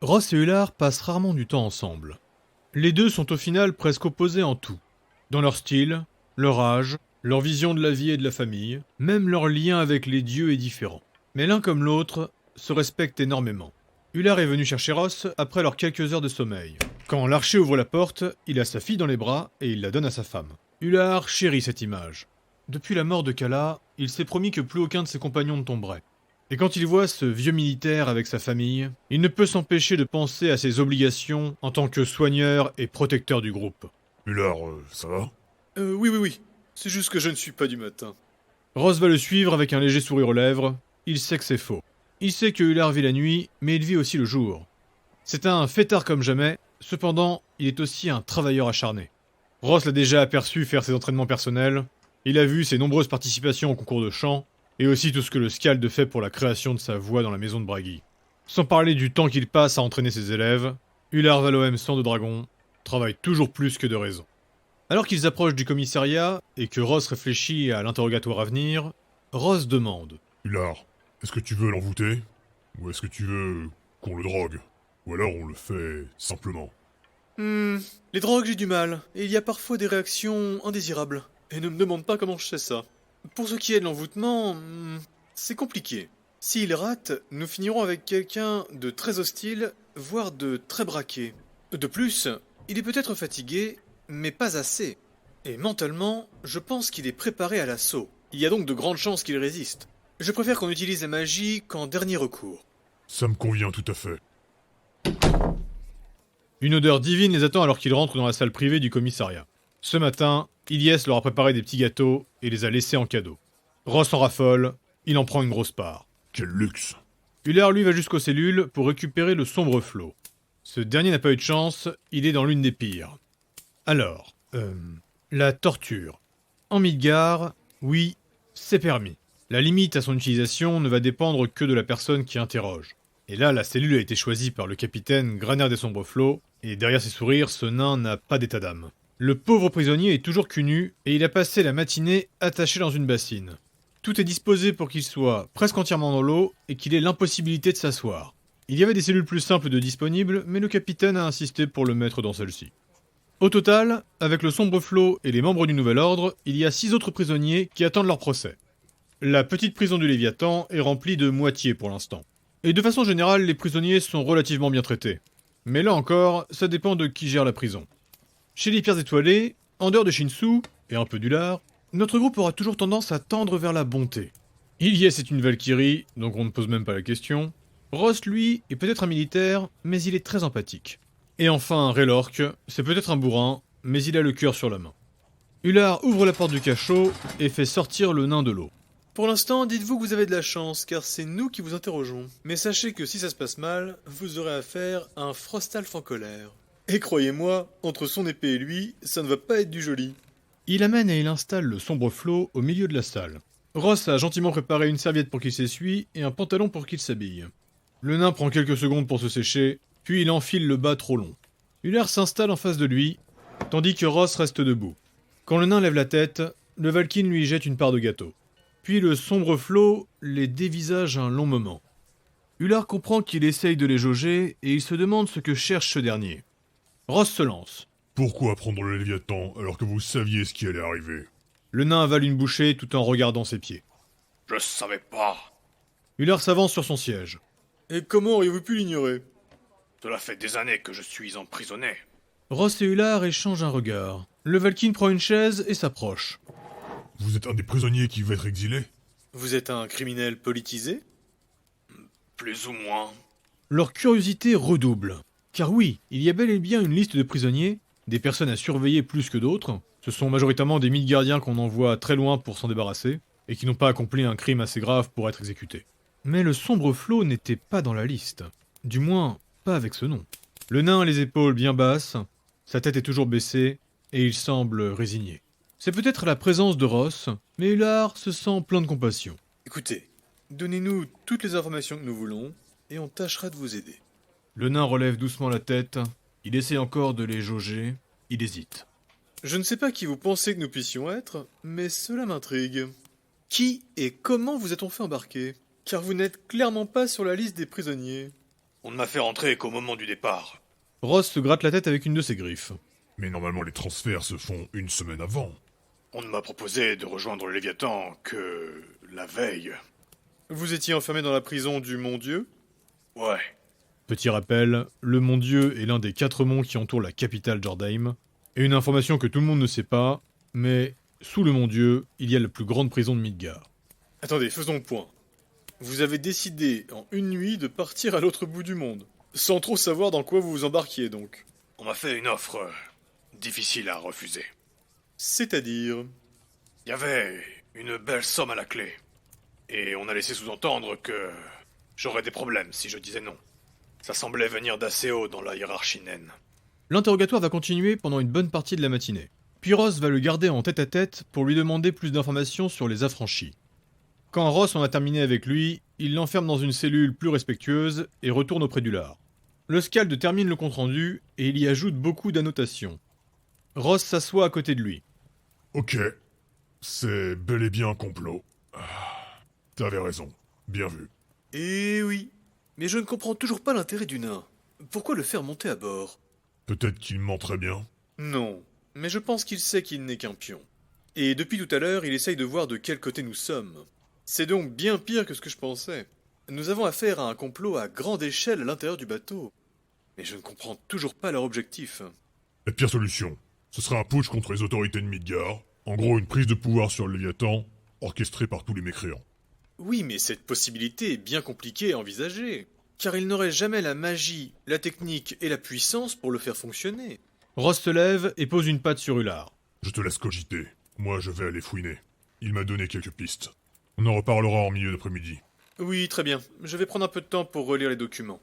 Ross et Hullard passent rarement du temps ensemble. Les deux sont au final presque opposés en tout. Dans leur style, leur âge, leur vision de la vie et de la famille, même leur lien avec les dieux est différent. Mais l'un comme l'autre se respectent énormément. Hullard est venu chercher Ross après leurs quelques heures de sommeil. Quand l'archer ouvre la porte, il a sa fille dans les bras et il la donne à sa femme. Hullard chérit cette image. Depuis la mort de Kala, il s'est promis que plus aucun de ses compagnons ne tomberait. Et quand il voit ce vieux militaire avec sa famille, il ne peut s'empêcher de penser à ses obligations en tant que soigneur et protecteur du groupe. Hullard, ça va? Oui. C'est juste que je ne suis pas du matin. Ross va le suivre avec un léger sourire aux lèvres. Il sait que c'est faux. Il sait que Hullard vit la nuit, mais il vit aussi le jour. C'est un fêtard comme jamais, cependant, il est aussi un travailleur acharné. Ross l'a déjà aperçu faire ses entraînements personnels, il a vu ses nombreuses participations au concours de chant, et aussi tout ce que le Scald fait pour la création de sa voix dans la maison de Bragi. Sans parler du temps qu'il passe à entraîner ses élèves, Hullard Valoem sang de dragon travaille toujours plus que de raison. Alors qu'ils approchent du commissariat et que Ross réfléchit à l'interrogatoire à venir, Ross demande. Hullard, est-ce que tu veux l'envoûter? Ou est-ce que tu veux qu'on le drogue? Ou alors on le fait simplement? Les drogues, j'ai du mal, et il y a parfois des réactions indésirables. Et ne me demande pas comment je sais ça. Pour ce qui est de l'envoûtement, c'est compliqué. S'il rate, nous finirons avec quelqu'un de très hostile, voire de très braqué. De plus, il est peut-être fatigué, mais pas assez. Et mentalement, je pense qu'il est préparé à l'assaut. Il y a donc de grandes chances qu'il résiste. Je préfère qu'on utilise la magie qu'en dernier recours. Ça me convient tout à fait. Une odeur divine les attend alors qu'ils rentrent dans la salle privée du commissariat. Ce matin, Ilyes leur a préparé des petits gâteaux et les a laissés en cadeau. Ross en raffole, il en prend une grosse part. Quel luxe! Hullard lui va jusqu'aux cellules pour récupérer le sombre flot. Ce dernier n'a pas eu de chance, il est dans l'une des pires. Alors, la torture. En Midgard, oui, c'est permis. La limite à son utilisation ne va dépendre que de la personne qui interroge. Et là, la cellule a été choisie par le capitaine Graner des Sombres Flots, et derrière ses sourires, ce nain n'a pas d'état d'âme. Le pauvre prisonnier est toujours cul nu, et il a passé la matinée attaché dans une bassine. Tout est disposé pour qu'il soit presque entièrement dans l'eau, et qu'il ait l'impossibilité de s'asseoir. Il y avait des cellules plus simples de disponibles, mais le capitaine a insisté pour le mettre dans celle-ci. Au total, avec le Sombre Flot et les membres du Nouvel Ordre, il y a 6 autres prisonniers qui attendent leur procès. La petite prison du Léviathan est remplie de moitié pour l'instant. Et de façon générale, les prisonniers sont relativement bien traités. Mais là encore, ça dépend de qui gère la prison. Chez les Pierres Étoilées, en dehors de Shinsu, et un peu d'Hullard, notre groupe aura toujours tendance à tendre vers la bonté. Ilyes est une Valkyrie, donc on ne pose même pas la question. Ross, lui, est peut-être un militaire, mais il est très empathique. Et enfin, Raylork, c'est peut-être un bourrin, mais il a le cœur sur la main. Hullard ouvre la porte du cachot et fait sortir le nain de l'eau. Pour l'instant, dites-vous que vous avez de la chance, car c'est nous qui vous interrogeons. Mais sachez que si ça se passe mal, vous aurez affaire à un Frostalf en colère. Et croyez-moi, entre son épée et lui, ça ne va pas être du joli. Il amène et il installe le sombre flot au milieu de la salle. Ross a gentiment préparé une serviette pour qu'il s'essuie et un pantalon pour qu'il s'habille. Le nain prend quelques secondes pour se sécher, puis il enfile le bas trop long. Hullard s'installe en face de lui, tandis que Ross reste debout. Quand le nain lève la tête, le Valkyne lui jette une part de gâteau. Puis le sombre flot les dévisage un long moment. Hullard comprend qu'il essaye de les jauger et il se demande ce que cherche ce dernier. Ross se lance. Pourquoi prendre le Léviathan alors que vous saviez ce qui allait arriver? Le nain avale une bouchée tout en regardant ses pieds. Je savais pas. Hullard s'avance sur son siège. Et comment auriez-vous pu l'ignorer? Cela fait des années que je suis emprisonné. Ross et Hullard échangent un regard. Le Valkyne prend une chaise et s'approche. Vous êtes un des prisonniers qui va être exilé? Vous êtes un criminel politisé? Plus ou moins. Leur curiosité redouble. Car oui, il y a bel et bien une liste de prisonniers, des personnes à surveiller plus que d'autres. Ce sont majoritairement des Midgardiens qu'on envoie très loin pour s'en débarrasser, et qui n'ont pas accompli un crime assez grave pour être exécutés. Mais le sombre flot n'était pas dans la liste. Du moins, pas avec ce nom. Le nain a les épaules bien basses, sa tête est toujours baissée, et il semble résigné. C'est peut-être la présence de Ross, mais Hullard se sent plein de compassion. Écoutez, donnez-nous toutes les informations que nous voulons, et on tâchera de vous aider. Le nain relève doucement la tête, il essaie encore de les jauger, il hésite. Je ne sais pas qui vous pensez que nous puissions être, mais cela m'intrigue. Qui et comment vous a-t-on fait embarquer? Car vous n'êtes clairement pas sur la liste des prisonniers. On ne m'a fait rentrer qu'au moment du départ. Ross se gratte la tête avec une de ses griffes. Mais normalement, les transferts se font une semaine avant. On ne m'a proposé de rejoindre le Léviathan que la veille. Vous étiez enfermé dans la prison du Mont-Dieu? Ouais. Petit rappel, le Mont Dieu est l'un des 4 monts qui entourent la capitale Jordheim. Et une information que tout le monde ne sait pas, mais sous le Mont Dieu, il y a la plus grande prison de Midgard. Attendez, faisons le point. Vous avez décidé en une nuit de partir à l'autre bout du monde, sans trop savoir dans quoi vous vous embarquiez donc. On m'a fait une offre difficile à refuser. C'est-à-dire... Il y avait une belle somme à la clé. Et on a laissé sous-entendre que j'aurais des problèmes si je disais non. Ça semblait venir d'assez haut dans la hiérarchie naine. L'interrogatoire va continuer pendant une bonne partie de la matinée. Puis Ross va le garder en tête-à-tête pour lui demander plus d'informations sur les affranchis. Quand Ross en a terminé avec lui, il l'enferme dans une cellule plus respectueuse et retourne auprès du lard. Le Scald termine le compte-rendu et il y ajoute beaucoup d'annotations. Ross s'assoit à côté de lui. Ok. C'est bel et bien un complot. T'avais raison. Bien vu. Eh oui, mais je ne comprends toujours pas l'intérêt du nain. Pourquoi le faire monter à bord? Peut-être qu'il ment très bien. Non, mais je pense qu'il sait qu'il n'est qu'un pion. Et depuis tout à l'heure, il essaye de voir de quel côté nous sommes. C'est donc bien pire que ce que je pensais. Nous avons affaire à un complot à grande échelle à l'intérieur du bateau. Mais je ne comprends toujours pas leur objectif. La pire solution, ce serait un putsch contre les autorités de Midgard. En gros, une prise de pouvoir sur le Léviathan, orchestrée par tous les mécréants. Oui, mais cette possibilité est bien compliquée à envisager. Car il n'aurait jamais la magie, la technique et la puissance pour le faire fonctionner. Ross se lève et pose une patte sur Ullard. Je te laisse cogiter. Moi, je vais aller fouiner. Il m'a donné quelques pistes. On en reparlera en milieu d'après-midi. Oui, très bien. Je vais prendre un peu de temps pour relire les documents.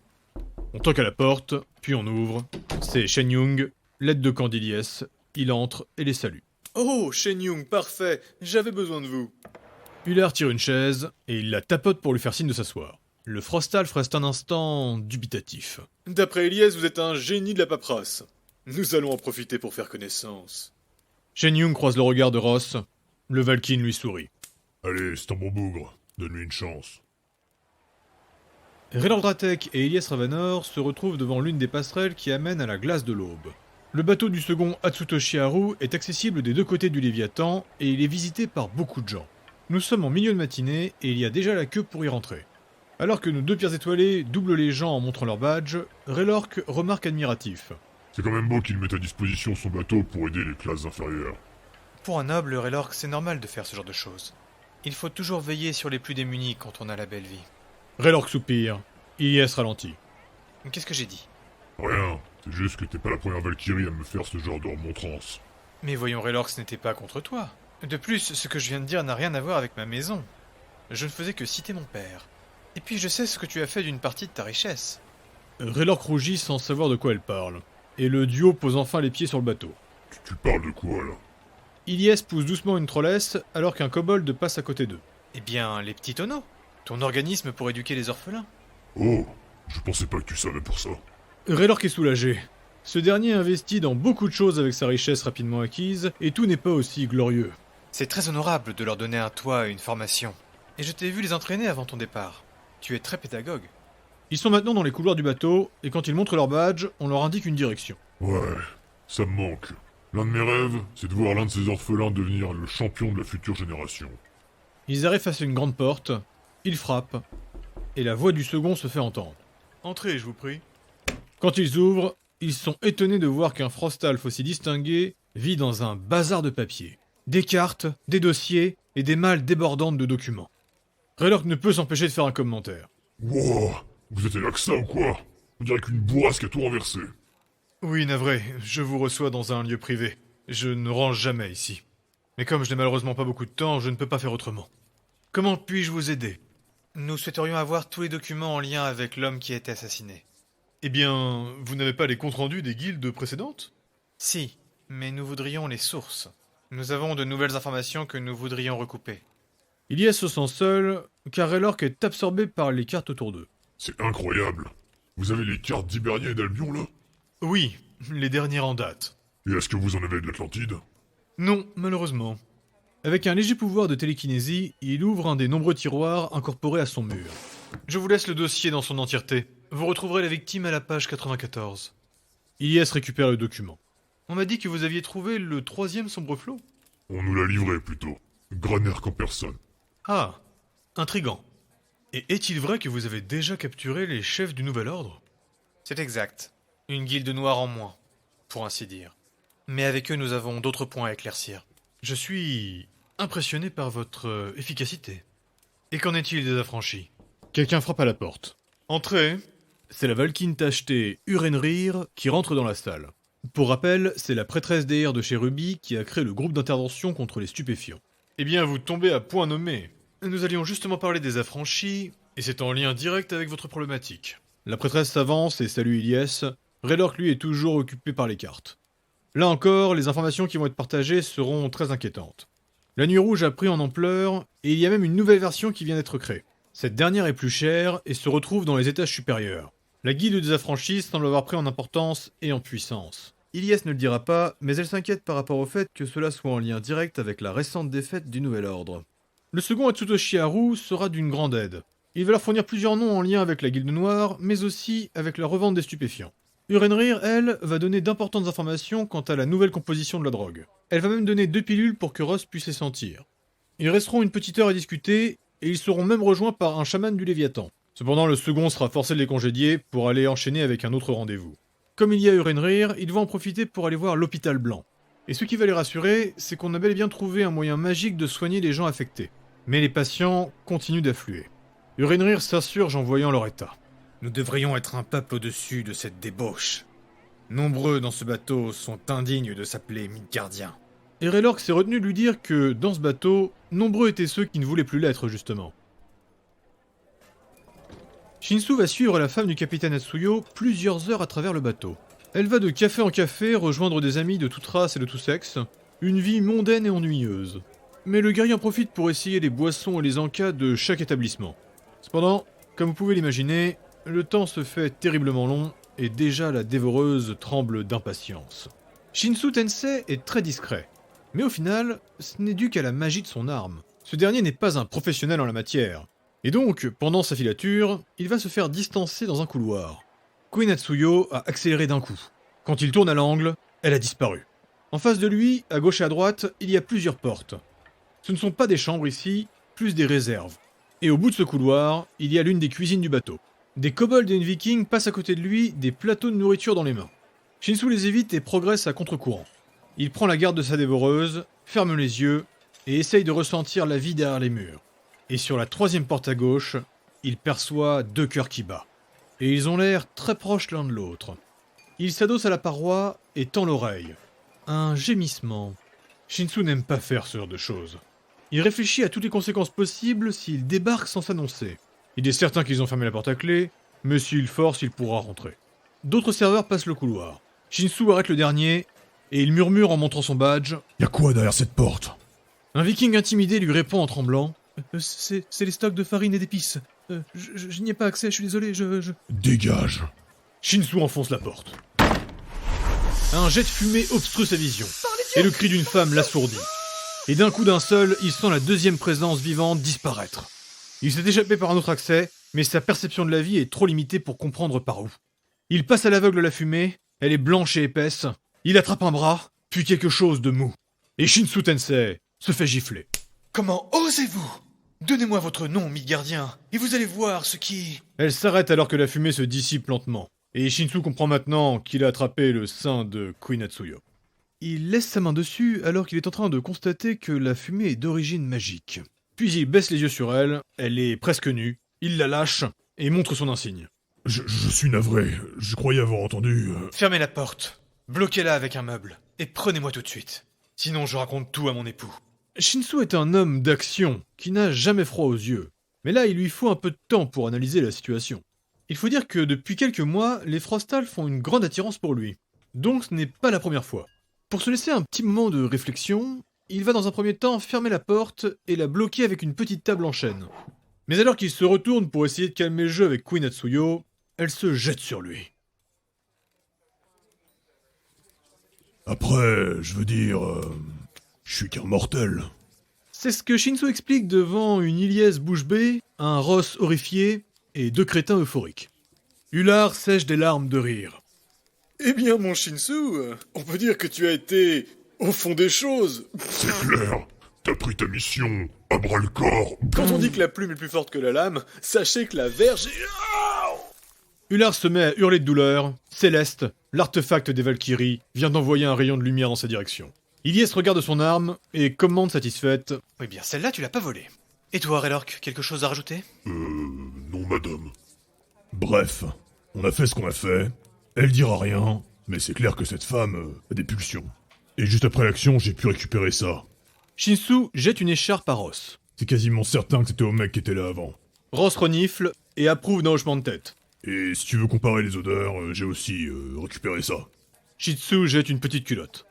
On toque à la porte, puis on ouvre. C'est Shen Yung, l'aide de Candiliès. Il entre et les salue. Oh, Shen Yung, parfait. J'avais besoin de vous. Ullard tire une chaise et il la tapote pour lui faire signe de s'asseoir. Le Frostalf reste un instant dubitatif. D'après Elias, vous êtes un génie de la paperasse. Nous allons en profiter pour faire connaissance. Shen Yung croise le regard de Ross. Le Valkyne lui sourit. Allez, c'est un bon bougre. Donne-lui une chance. Raylord Dratek et Elias Ravanor se retrouvent devant l'une des passerelles qui amènent à la glace de l'Aube. Le bateau du second Atsutoshi Haru est accessible des deux côtés du Léviathan et il est visité par beaucoup de gens. Nous sommes en milieu de matinée et il y a déjà la queue pour y rentrer. Alors que nos 2 pierres étoilées doublent les gens en montrant leur badge, Raylork remarque admiratif. C'est quand même beau qu'il mette à disposition son bateau pour aider les classes inférieures. Pour un noble, Raylork, c'est normal de faire ce genre de choses. Il faut toujours veiller sur les plus démunis quand on a la belle vie. Raylork soupire. Elias ralentit. Qu'est-ce que j'ai dit? Rien, c'est juste que t'es pas la première Valkyrie à me faire ce genre de remontrance. Mais voyons, Raylork, ce n'était pas contre toi. De plus, ce que je viens de dire n'a rien à voir avec ma maison. Je ne faisais que citer mon père. Et puis je sais ce que tu as fait d'une partie de ta richesse. Raylork rougit sans savoir de quoi elle parle. Et le duo pose enfin les pieds sur le bateau. Tu parles de quoi, là? Iliès pousse doucement une trollesse alors qu'un kobold passe à côté d'eux. Eh bien, les petits tonneaux. Ton organisme pour éduquer les orphelins. Oh, je pensais pas que tu savais pour ça. Raylork est soulagé. Ce dernier investit dans beaucoup de choses avec sa richesse rapidement acquise, et tout n'est pas aussi glorieux. C'est très honorable de leur donner un toit et une formation. Et je t'ai vu les entraîner avant ton départ. Tu es très pédagogue. Ils sont maintenant dans les couloirs du bateau, et quand ils montrent leur badge, on leur indique une direction. Ouais, ça me manque. L'un de mes rêves, c'est de voir l'un de ces orphelins devenir le champion de la future génération. Ils arrivent face à une grande porte, ils frappent, et la voix du second se fait entendre. « Entrez, je vous prie. » Quand ils ouvrent, ils sont étonnés de voir qu'un Frostalf aussi distingué vit dans un bazar de papier. Des cartes, des dossiers et des malles débordantes de documents. Raylork ne peut s'empêcher de faire un commentaire. Wow, vous étiez là que ça ou quoi? On dirait qu'une bourrasque a tout renversé. Oui, navré, je vous reçois dans un lieu privé. Je ne range jamais ici. Mais comme je n'ai malheureusement pas beaucoup de temps, je ne peux pas faire autrement. Comment puis-je vous aider? Nous souhaiterions avoir tous les documents en lien avec l'homme qui a été assassiné. Eh bien, vous n'avez pas les comptes rendus des guildes précédentes? Si, mais nous voudrions les sources. Nous avons de nouvelles informations que nous voudrions recouper. Ilias se sent seul, car Raylork est absorbé par les cartes autour d'eux. C'est incroyable. Vous avez les cartes d'Hibernia et d'Albion, là? Oui, les dernières en date. Et est-ce que vous en avez de l'Atlantide? Non, malheureusement. Avec un léger pouvoir de télékinésie, il ouvre un des nombreux tiroirs incorporés à son mur. Je vous laisse le dossier dans son entièreté. Vous retrouverez la victime à la page 94. Ilyes récupère le document. On m'a dit que vous aviez trouvé le 3e sombreflot. On nous l'a livré, plutôt. Graner qu'en personne. Ah, intriguant. Et est-il vrai que vous avez déjà capturé les chefs du Nouvel Ordre? C'est exact. Une guilde noire en moins, pour ainsi dire. Mais avec eux, nous avons d'autres points à éclaircir. Je suis impressionné par votre efficacité. Et qu'en est-il des affranchis? Quelqu'un frappe à la porte. Entrez. C'est la Valkyne tachetée Urenrir qui rentre dans la salle. Pour rappel, c'est la prêtresse d'Eir de chez Ruby qui a créé le groupe d'intervention contre les stupéfiants. Eh bien, vous tombez à point nommé. Nous allions justement parler des affranchis, et c'est en lien direct avec votre problématique. La prêtresse s'avance et salue Ilyes. Raylork, lui, est toujours occupé par les cartes. Là encore, les informations qui vont être partagées seront très inquiétantes. La Nuit Rouge a pris en ampleur, et il y a même une nouvelle version qui vient d'être créée. Cette dernière est plus chère et se retrouve dans les étages supérieurs. La guilde des affranchis semble avoir pris en importance et en puissance. Ilyes ne le dira pas, mais elle s'inquiète par rapport au fait que cela soit en lien direct avec la récente défaite du Nouvel Ordre. Le second Atsutoshi Haru sera d'une grande aide. Il va leur fournir plusieurs noms en lien avec la guilde noire, mais aussi avec la revente des stupéfiants. Urenrir, elle, va donner d'importantes informations quant à la nouvelle composition de la drogue. Elle va même donner 2 pilules pour que Ross puisse les sentir. Ils resteront une petite heure à discuter, et ils seront même rejoints par un chaman du Léviathan. Cependant, le second sera forcé de les congédier pour aller enchaîner avec un autre rendez-vous. Comme il y a Urenrir, ils vont en profiter pour aller voir l'hôpital blanc. Et ce qui va les rassurer, c'est qu'on a bel et bien trouvé un moyen magique de soigner les gens affectés. Mais les patients continuent d'affluer. Urenrir s'insurge en voyant leur état. Nous devrions être un peuple au-dessus de cette débauche. Nombreux dans ce bateau sont indignes de s'appeler Midgardiens. Et Raylork s'est retenu de lui dire que, dans ce bateau, nombreux étaient ceux qui ne voulaient plus l'être, justement. Shinsu va suivre la femme du capitaine Atsuyo plusieurs heures à travers le bateau. Elle va de café en café rejoindre des amis de toute race et de tout sexe, une vie mondaine et ennuyeuse. Mais le guerrier en profite pour essayer les boissons et les encas de chaque établissement. Cependant, comme vous pouvez l'imaginer, le temps se fait terriblement long et déjà la dévoreuse tremble d'impatience. Shinsu Tensei est très discret, mais au final, ce n'est dû qu'à la magie de son arme. Ce dernier n'est pas un professionnel en la matière. Et donc, pendant sa filature, il va se faire distancer dans un couloir. Queen Atsuyo a accéléré d'un coup. Quand il tourne à l'angle, elle a disparu. En face de lui, à gauche et à droite, il y a plusieurs portes. Ce ne sont pas des chambres ici, plus des réserves. Et au bout de ce couloir, il y a l'une des cuisines du bateau. Des kobolds et une viking passent à côté de lui, des plateaux de nourriture dans les mains. Shinsu les évite et progresse à contre-courant. Il prend la garde de sa dévoreuse, ferme les yeux, et essaye de ressentir la vie derrière les murs. Et sur la 3e porte à gauche, il perçoit 2 cœurs qui battent. Et ils ont l'air très proches l'un de l'autre. Il s'adosse à la paroi et tend l'oreille. Un gémissement. Shinsu n'aime pas faire ce genre de choses. Il réfléchit à toutes les conséquences possibles s'il débarque sans s'annoncer. Il est certain qu'ils ont fermé la porte à clé, mais s'il force, il pourra rentrer. D'autres serveurs passent le couloir. Shinsu arrête le dernier, et il murmure en montrant son badge. Y'a quoi derrière cette porte? Un viking intimidé lui répond en tremblant. C'est les stocks de farine et d'épices. Je n'y ai pas accès, je suis désolé, Dégage. Shinsu enfonce la porte. Un jet de fumée obstrue sa vision, et le cri d'une femme l'assourdit. Et d'un coup d'un seul, il sent la 2e présence vivante disparaître. Il s'est échappé par un autre accès, mais sa perception de la vie est trop limitée pour comprendre par où. Il passe à l'aveugle la fumée, elle est blanche et épaisse, il attrape un bras, puis quelque chose de mou. Et Shinsu Tensei se fait gifler. Comment osez-vous? Donnez-moi votre nom, Midgardien, et vous allez voir ce qui... Elle s'arrête alors que la fumée se dissipe lentement. Et Shinsu comprend maintenant qu'il a attrapé le sein de Queen Atsuyo. Il laisse sa main dessus alors qu'il est en train de constater que la fumée est d'origine magique. Puis il baisse les yeux sur elle, elle est presque nue, il la lâche et montre son insigne. Je suis navré, je croyais avoir entendu... Fermez la porte, bloquez-la avec un meuble, et prenez-moi tout de suite. Sinon je raconte tout à mon époux. Shinsu est un homme d'action, qui n'a jamais froid aux yeux. Mais là, il lui faut un peu de temps pour analyser la situation. Il faut dire que depuis quelques mois, les Frostal font une grande attirance pour lui. Donc ce n'est pas la première fois. Pour se laisser un petit moment de réflexion, il va dans un premier temps fermer la porte et la bloquer avec une petite table en chêne. Mais alors qu'il se retourne pour essayer de calmer le jeu avec Queen Atsuyo, elle se jette sur lui. Après, je veux dire... je suis qu'un mortel. C'est ce que Shinsu explique devant une Ilyes bouche bée, un Ross horrifié et 2 crétins euphoriques. Ular sèche des larmes de rire. Eh bien, mon Shinsu, on peut dire que tu as été au fond des choses. C'est clair, t'as pris ta mission à bras-le-corps. Quand on dit que la plume est plus forte que la lame, sachez que la verge est... Ular se met à hurler de douleur. Céleste, l'artefact des Valkyries, vient d'envoyer un rayon de lumière dans sa direction. Ilyes regarde son arme et commande satisfaite. Oui bien, celle-là, tu l'as pas volée. Et toi, Raylork, quelque chose à rajouter? Non madame. Bref, on a fait ce qu'on a fait. Elle dira rien, mais c'est clair que cette femme a des pulsions. Et juste après l'action, j'ai pu récupérer ça. Shinsu jette une écharpe à Ross. C'est quasiment certain que c'était au mec qui était là avant. Ross renifle et approuve d'un hochement de tête. Et si tu veux comparer les odeurs, j'ai aussi récupéré ça. Shitsu jette une petite culotte.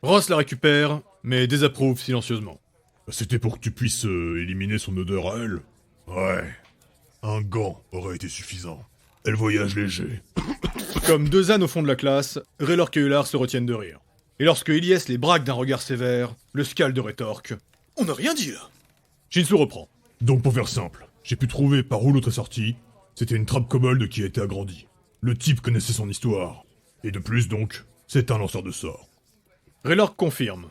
Ross la récupère, mais désapprouve silencieusement. C'était pour que tu puisses éliminer son odeur à elle. Ouais. Un gant aurait été suffisant. Elle voyage léger. Comme deux ânes au fond de la classe, Raylork et Ular se retiennent de rire. Et lorsque Ilyes les braque d'un regard sévère, le scalde rétorque. On n'a rien dit, là. Shinsu reprend. Donc pour faire simple, j'ai pu trouver par où l'autre est sorti. C'était une trappe kobold qui a été agrandie. Le type connaissait son histoire. Et de plus donc, c'est un lanceur de sorts. Raylork confirme.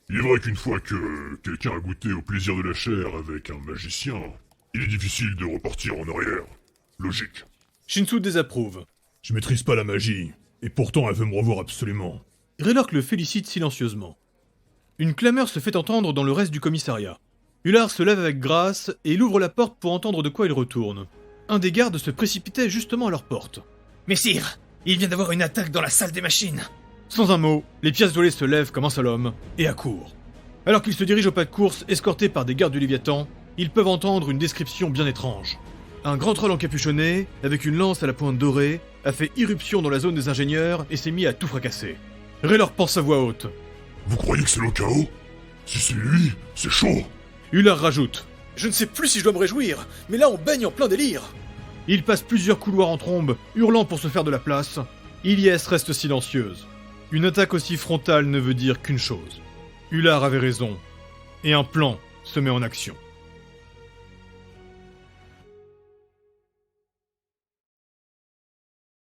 Il est vrai qu'une fois que quelqu'un a goûté au plaisir de la chair avec un magicien, il est difficile de repartir en arrière. Logique. Shinsu désapprouve. Je maîtrise pas la magie, et pourtant elle veut me revoir absolument. Raylork le félicite silencieusement. Une clameur se fait entendre dans le reste du commissariat. Ular se lève avec grâce et il ouvre la porte pour entendre de quoi il retourne. Un des gardes se précipitait justement à leur porte. Messire, il vient d'avoir une attaque dans la salle des machines. Sans un mot, les pièces volées se lèvent comme un seul homme et accourent. Alors qu'ils se dirigent au pas de course, escortés par des gardes du Léviathan, ils peuvent entendre une description bien étrange. Un grand troll encapuchonné, avec une lance à la pointe dorée, a fait irruption dans la zone des ingénieurs et s'est mis à tout fracasser. Raylork pense à voix haute. Vous croyez que c'est le chaos? Si c'est lui, c'est chaud. Ular rajoute. Je ne sais plus si je dois me réjouir, mais là on baigne en plein délire. Il passe plusieurs couloirs en trombe, hurlant pour se faire de la place. Ilyes reste silencieuse. Une attaque aussi frontale ne veut dire qu'une chose. Ular avait raison. Et un plan se met en action.